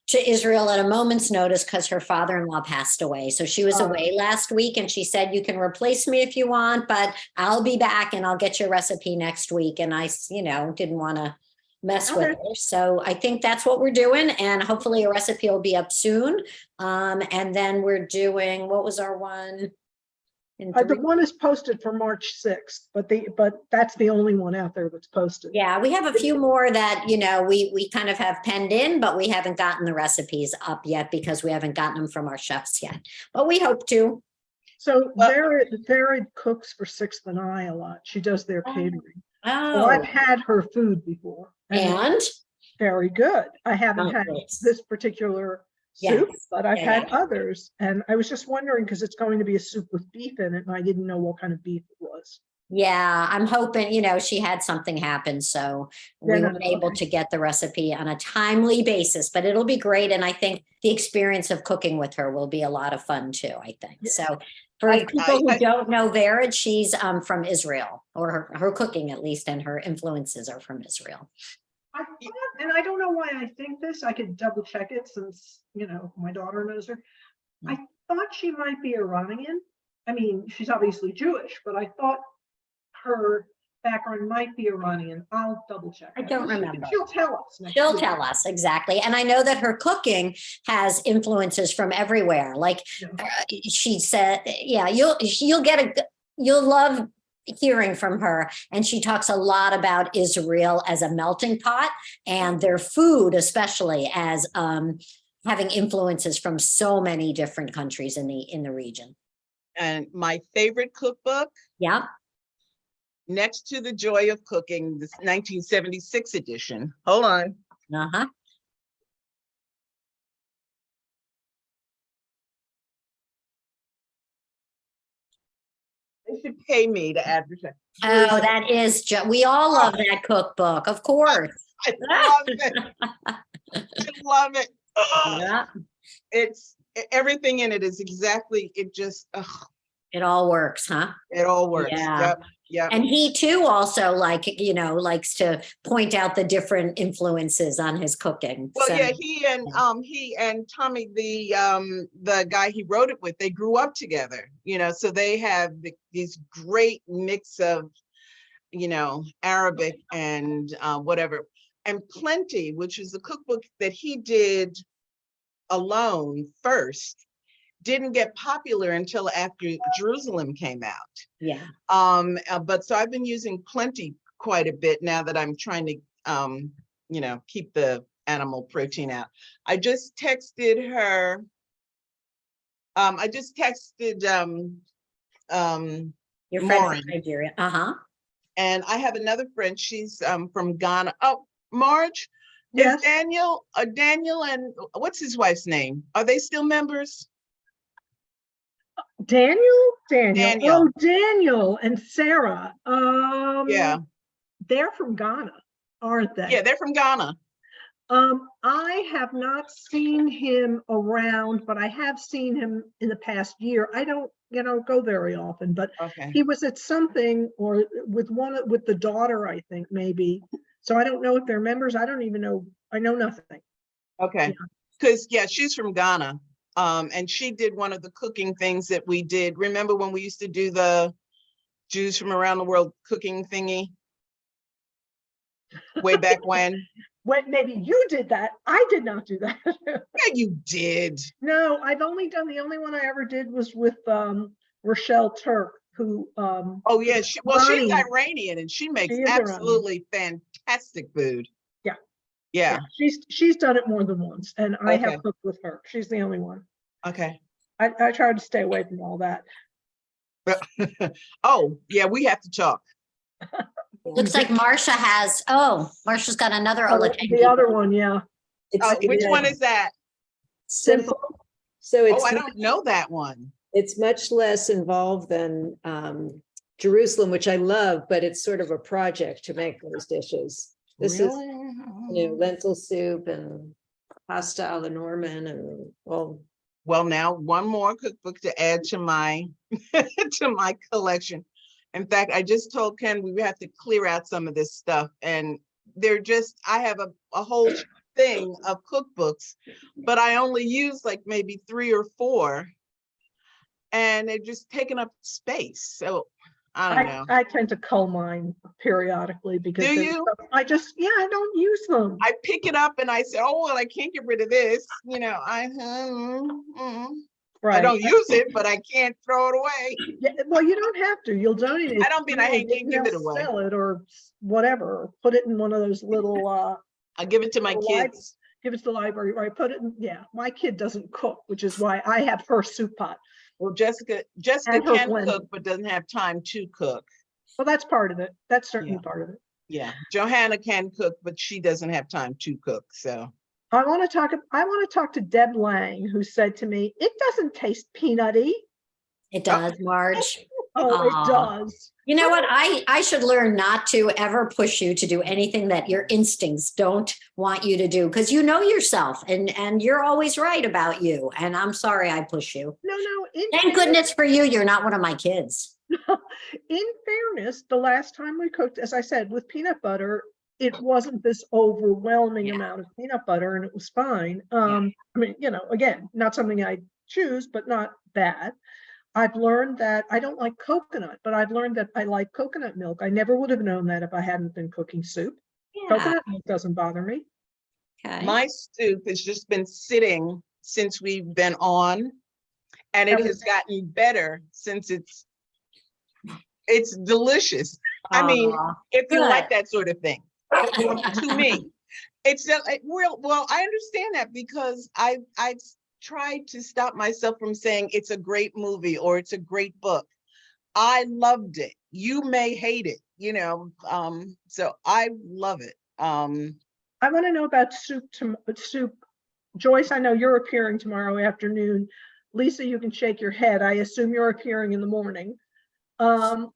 Speaker 1: to Israel at a moment's notice because her father-in-law passed away. So she was away last week, and she said, you can replace me if you want, but I'll be back and I'll get your recipe next week. And I, didn't want to mess with her. So I think that's what we're doing. And hopefully a recipe will be up soon. And then we're doing, what was our one?
Speaker 3: The one is posted for March 6th, but that's the only one out there that's posted.
Speaker 1: Yeah, we have a few more that, we kind of have penned in, but we haven't gotten the recipes up yet because we haven't gotten them from our chefs yet, but we hope to.
Speaker 3: So Vered cooks for Sixth and I a lot. She does their catering.
Speaker 1: Oh.
Speaker 3: So I've had her food before.
Speaker 1: And?
Speaker 3: Very good. I haven't had this particular soup, but I've had others. And I was just wondering, because it's going to be a soup with beef in it, and I didn't know what kind of beef it was.
Speaker 1: Yeah, I'm hoping, she had something happen. So we weren't able to get the recipe on a timely basis, but it'll be great. And I think the experience of cooking with her will be a lot of fun too, I think. Yeah. So for people who don't know Vered, she's from Israel, or her cooking at least, and her influences are from Israel.
Speaker 3: I thought, and I don't know why I think this, I could double check it since, my daughter knows her. I thought she might be Iranian. I mean, she's obviously Jewish, but I thought her background might be Iranian. I'll double check.
Speaker 1: I don't remember.
Speaker 3: She'll tell us. next
Speaker 1: She'll
Speaker 3: week.
Speaker 1: tell us exactly. And I know that her cooking has influences from everywhere. Like she said, yeah, you'll love hearing from her. And she talks a lot about Israel as a melting pot and their food, especially as having influences from so many different countries in the region.
Speaker 2: And my favorite cookbook,
Speaker 1: Yeah.
Speaker 2: next to The Joy of Cooking, this 1976 edition. Hold on.
Speaker 1: Uh-huh.
Speaker 2: They should pay me to advertise.
Speaker 1: Oh, that is we all love that cookbook, of course.
Speaker 2: I love it. I love it.
Speaker 1: Yeah,
Speaker 2: It's everything in it is exactly, it just,
Speaker 1: it all works, huh?
Speaker 2: it all works.
Speaker 1: Yeah.
Speaker 2: Yep. Yep.
Speaker 1: And he too also likes to point out the different influences on his cooking.
Speaker 2: Well,
Speaker 1: So,
Speaker 2: yeah, he and Tommy, the guy he wrote it with, they grew up together, so they have these great mix of, Arabic and whatever. And Plenty, which is the cookbook that he did alone first, didn't get popular until after Jerusalem came out.
Speaker 1: yeah.
Speaker 2: But so I've been using Plenty quite a bit now that I'm trying to, keep the animal protein out. I just texted her. I just texted
Speaker 1: Your friend
Speaker 2: Maureen.
Speaker 1: from Nigeria. Uh-huh.
Speaker 2: And I have another friend. She's from Ghana. Oh, Marge,
Speaker 3: Yes.
Speaker 2: is Daniel and what's his wife's name? Are they still members?
Speaker 3: Daniel.
Speaker 2: Daniel.
Speaker 3: Oh, Daniel and Sarah.
Speaker 2: Yeah.
Speaker 3: They're from Ghana, aren't they?
Speaker 2: Yeah, they're from Ghana.
Speaker 3: I have not seen him around, but I have seen him in the past year. I don't, go very often, but
Speaker 2: Okay.
Speaker 3: he was at something or with the daughter, I think maybe. So I don't know if they're members. I don't even know. I know nothing.
Speaker 2: Okay. Because she's from Ghana. And she did one of the cooking things that we did. Remember when we used to do the Jews from around the world cooking thingy? Way back when?
Speaker 3: When maybe you did that. I did not do that.
Speaker 2: Yeah, you did.
Speaker 3: No, the only one I ever did was with Rochelle Turk, who
Speaker 2: Oh yeah, she's
Speaker 3: Ronnie.
Speaker 2: Iranian and she makes
Speaker 3: She is
Speaker 2: absolutely fantastic food.
Speaker 3: Yeah.
Speaker 2: Yeah.
Speaker 3: She's done it more than once, and I
Speaker 2: Okay.
Speaker 3: have cooked with her. She's the only one.
Speaker 2: Okay.
Speaker 3: I tried to stay away from all that.
Speaker 2: Oh yeah, we have to talk.
Speaker 1: Looks like Marcia Marcia's got another
Speaker 3: The other one, yeah.
Speaker 2: Which one is that?
Speaker 8: Simple. So
Speaker 2: Oh, I don't know that one.
Speaker 8: it's much less involved than Jerusalem, which I love, but it's sort of a project to make those dishes. This is, lentil soup and pasta alla Norman and
Speaker 2: Well, now one more cookbook to add to my to my collection. In fact, I just told Ken we have to clear out some of this stuff, and I have a whole thing of cookbooks, but I only use like maybe 3 or 4, and they're just taking up space. So I don't know.
Speaker 3: I tend to cull mine periodically because
Speaker 2: Do you?
Speaker 3: I don't use them.
Speaker 2: I pick it up and I say, oh well, I can't get rid of this. I
Speaker 3: Right.
Speaker 2: don't use it, but I can't throw it away.
Speaker 3: Yeah, well, you don't have to. You'll donate it.
Speaker 2: I don't mean I can't give it
Speaker 3: They'll
Speaker 2: away.
Speaker 3: Sell it or whatever. Or put it in one of those little.
Speaker 2: I'll give it to my kids.
Speaker 3: Give it to the library, or I put it in. Yeah, my kid doesn't cook, which is why I have her soup pot.
Speaker 2: Well, Jessica
Speaker 3: And her
Speaker 2: can
Speaker 3: blend.
Speaker 2: cook, but doesn't have time to cook.
Speaker 3: Well, that's part of it. That's certainly
Speaker 2: Yeah.
Speaker 3: part of it.
Speaker 2: Yeah, Johanna can cook, but she doesn't have time to cook. So
Speaker 3: I want to talk to Deb Lang, who said to me, "It doesn't taste peanutty."
Speaker 1: It does, Marge.
Speaker 3: Oh,
Speaker 1: Aw.
Speaker 3: it does.
Speaker 1: You know what? I should learn not to ever push you to do anything that your instincts don't want you to do, because you know yourself and you're always right about you. And I'm sorry I push you.
Speaker 3: No.
Speaker 1: Thank goodness for you, you're not one of my kids.
Speaker 3: In fairness, the last time we cooked, as I said, with peanut butter, it wasn't this overwhelming
Speaker 1: Yeah.
Speaker 3: amount of peanut butter, and it was fine.
Speaker 1: Yeah.
Speaker 3: I mean, again, not something I choose, but not bad. I've learned that I don't like coconut, but I've learned that I like coconut milk. I never would have known that if I hadn't been cooking soup.
Speaker 1: Yeah,
Speaker 3: Coconut milk doesn't bother me.
Speaker 1: okay.
Speaker 2: My soup has just been sitting since we've been on, and it has gotten better since it's delicious. I mean,
Speaker 1: Aw,
Speaker 2: if you
Speaker 1: good.
Speaker 2: like that sort of thing. To me, it's well, I understand that because I've tried to stop myself from saying it's a great movie or it's a great book. I loved it. You may hate it, so I love it.
Speaker 3: I want to know about soup. Joyce, I know you're appearing tomorrow afternoon. Lisa, you can shake your head. I assume you're appearing in the morning. Yvonne,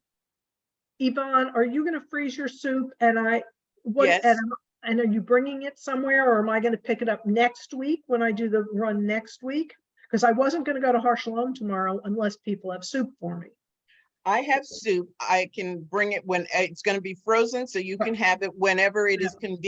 Speaker 3: are you going to freeze your soup?
Speaker 2: Yes.
Speaker 3: And are you bringing it somewhere, or am I going to pick it up next week when I do the run next week? Because I wasn't going to go to Har Shalom tomorrow unless people have soup for me.
Speaker 2: I have soup. I can bring it when it's going to be frozen, so you can have it whenever it is convenient.